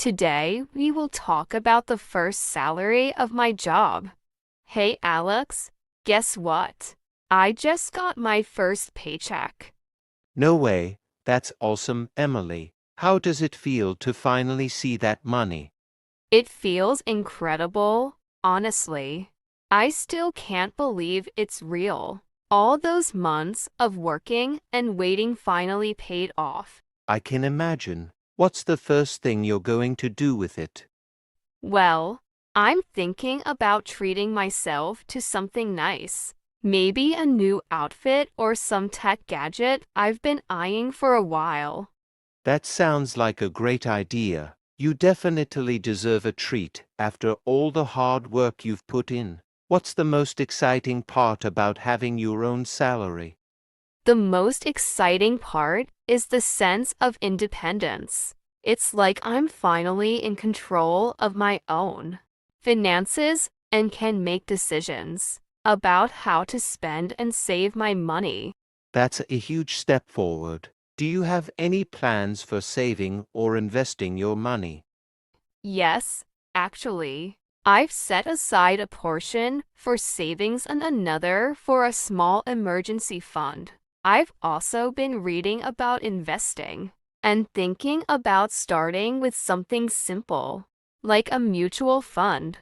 Today, we will talk about the first salary of my job. Hey Alex, guess what? I just got my first paycheck. No way, that's awesome, Emily. How does it feel to finally see that money? It feels incredible, honestly. I still can't believe it's real. All those months of working and waiting finally paid off. I can imagine. What's the first thing you're going to do with it? Well, I'm thinking about treating myself to something nice. Maybe a new outfit or some tech gadget I've been eyeing for a while. That sounds like a great idea. You definitely deserve a treat after all the hard work you've put in. What's the most exciting part about having your own salary? The most exciting part is the sense of independence. It's like I'm finally in control of my own finances and can make decisions about how to spend and save my money. That's a huge step forward. Do you have any plans for saving or investing your money? Yes, actually, I've set aside a portion for savings and another for a small emergency fund. I've also been reading about investing and thinking about starting with something simple, like a mutual fund.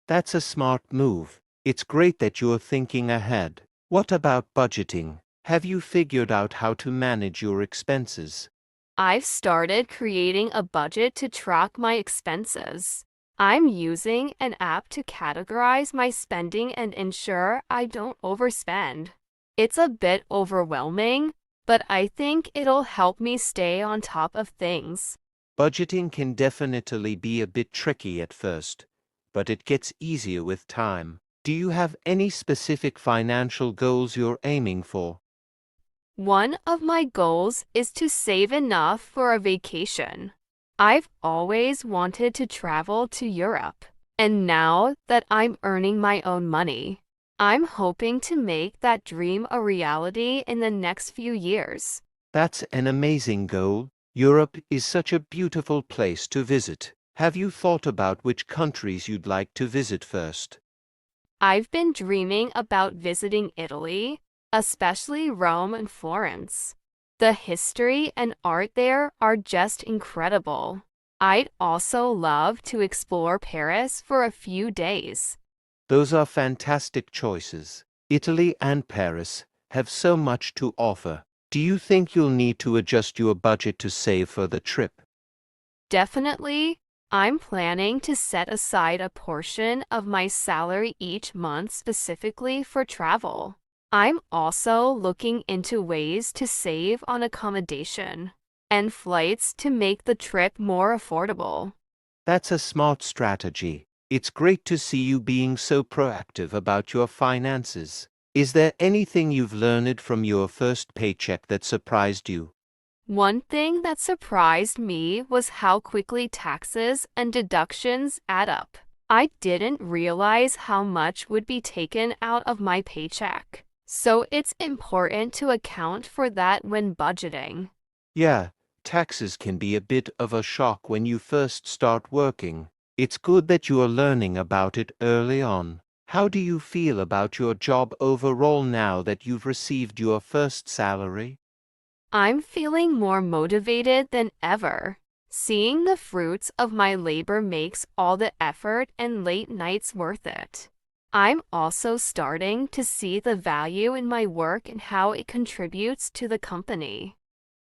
That's a smart move. It's great that you're thinking ahead. What about budgeting? Have you figured out how to manage your expenses? I've started creating a budget to track my expenses. I'm using an app to categorize my spending and ensure I don't overspend. It's a bit overwhelming, but I think it'll help me stay on top of things. Budgeting can definitely be a bit tricky at first, but it gets easier with time. Do you have any specific financial goals you're aiming for? One of my goals is to save enough for a vacation. I've always wanted to travel to Europe, and now that I'm earning my own money, I'm hoping to make that dream a reality in the next few years. That's an amazing goal. Europe is such a beautiful place to visit. Have you thought about which countries you'd like to visit first? I've been dreaming about visiting Italy, especially Rome and Florence. The history and art there are just incredible. I'd also love to explore Paris for a few days. Those are fantastic choices. Italy and Paris have so much to offer. Do you think you'll need to adjust your budget to save for the trip? Definitely, I'm planning to set aside a portion of my salary each month specifically for travel. I'm also looking into ways to save on accommodation and flights to make the trip more affordable. That's a smart strategy. It's great to see you being so proactive about your finances. Is there anything you've learned from your first paycheck that surprised you? One thing that surprised me was how quickly taxes and deductions add up. I didn't realize how much would be taken out of my paycheck. So it's important to account for that when budgeting. Yeah, taxes can be a bit of a shock when you first start working. It's good that you are learning about it early on. How do you feel about your job overall now that you've received your first salary? I'm feeling more motivated than ever. Seeing the fruits of my labor makes all the effort and late nights worth it. I'm also starting to see the value in my work and how it contributes to the company.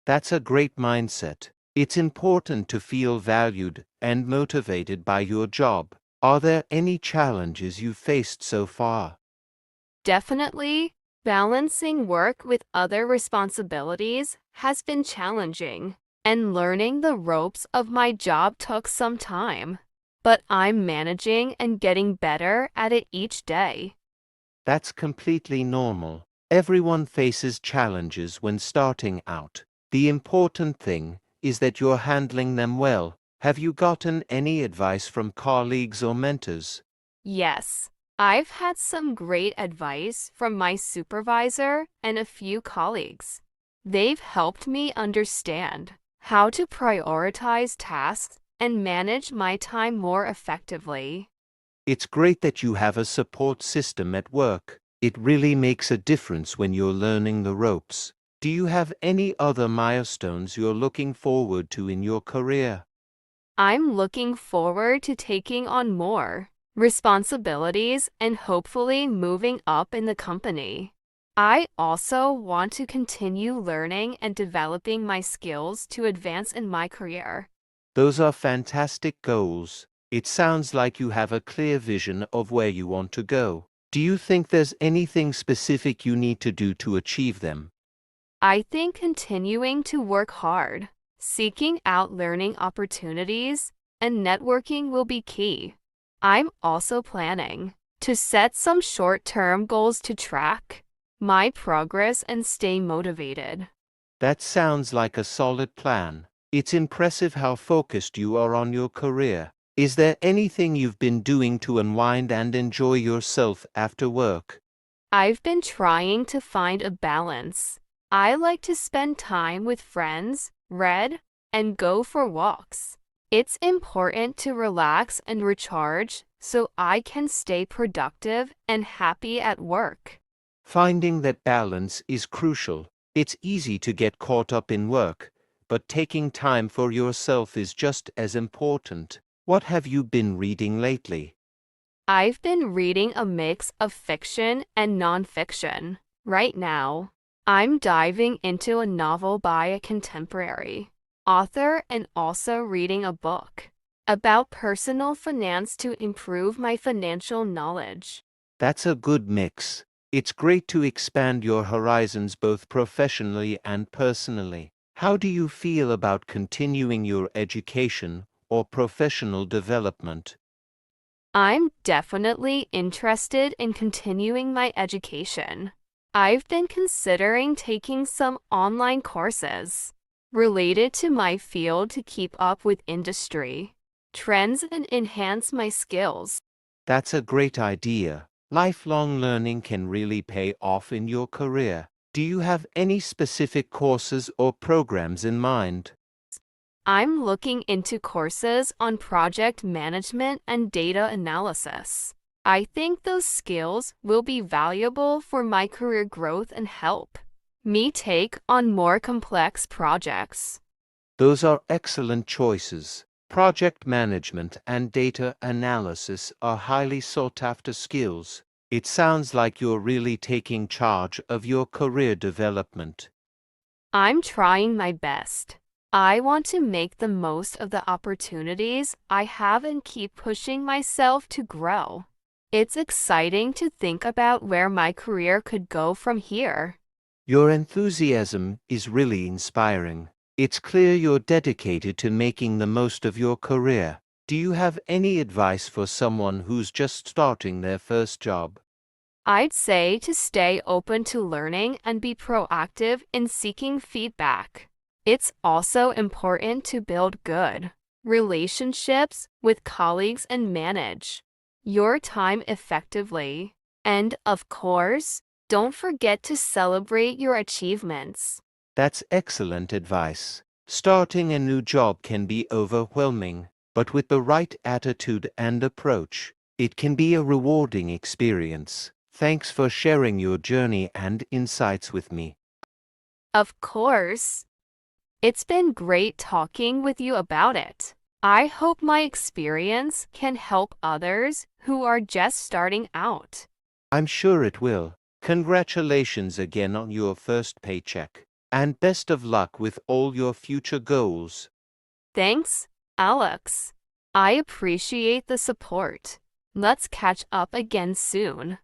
That's a great mindset. It's important to feel valued and motivated by your job. Are there any challenges you've faced so far? Definitely, balancing work with other responsibilities has been challenging, and learning the ropes of my job took some time. But I'm managing and getting better at it each day. That's completely normal. Everyone faces challenges when starting out. The important thing is that you're handling them well. Have you gotten any advice from colleagues or mentors? Yes, I've had some great advice from my supervisor and a few colleagues. They've helped me understand how to prioritize tasks and manage my time more effectively. It's great that you have a support system at work. It really makes a difference when you're learning the ropes. Do you have any other milestones you're looking forward to in your career? I'm looking forward to taking on more responsibilities and hopefully moving up in the company. I also want to continue learning and developing my skills to advance in my career. Those are fantastic goals. It sounds like you have a clear vision of where you want to go. Do you think there's anything specific you need to do to achieve them? I think continuing to work hard, seeking out learning opportunities, and networking will be key. I'm also planning to set some short-term goals to track my progress and stay motivated. That sounds like a solid plan. It's impressive how focused you are on your career. Is there anything you've been doing to unwind and enjoy yourself after work? I've been trying to find a balance. I like to spend time with friends, read, and go for walks. It's important to relax and recharge so I can stay productive and happy at work. Finding that balance is crucial. It's easy to get caught up in work, but taking time for yourself is just as important. What have you been reading lately? I've been reading a mix of fiction and nonfiction. Right now, I'm diving into a novel by a contemporary author and also reading a book about personal finance to improve my financial knowledge. That's a good mix. It's great to expand your horizons both professionally and personally. How do you feel about continuing your education or professional development? I'm definitely interested in continuing my education. I've been considering taking some online courses related to my field to keep up with industry trends and enhance my skills. That's a great idea. Lifelong learning can really pay off in your career. Do you have any specific courses or programs in mind? I'm looking into courses on project management and data analysis. I think those skills will be valuable for my career growth and help me take on more complex projects. Those are excellent choices. Project management and data analysis are highly sought-after skills. It sounds like you're really taking charge of your career development. I'm trying my best. I want to make the most of the opportunities I have and keep pushing myself to grow. It's exciting to think about where my career could go from here. Your enthusiasm is really inspiring. It's clear you're dedicated to making the most of your career. Do you have any advice for someone who's just starting their first job? I'd say to stay open to learning and be proactive in seeking feedback. It's also important to build good relationships with colleagues and manage your time effectively. And of course, don't forget to celebrate your achievements. That's excellent advice. Starting a new job can be overwhelming, but with the right attitude and approach, it can be a rewarding experience. Thanks for sharing your journey and insights with me. Of course, it's been great talking with you about it. I hope my experience can help others who are just starting out. I'm sure it will. Congratulations again on your first paycheck, and best of luck with all your future goals. Thanks, Alex. I appreciate the support. Let's catch up again soon.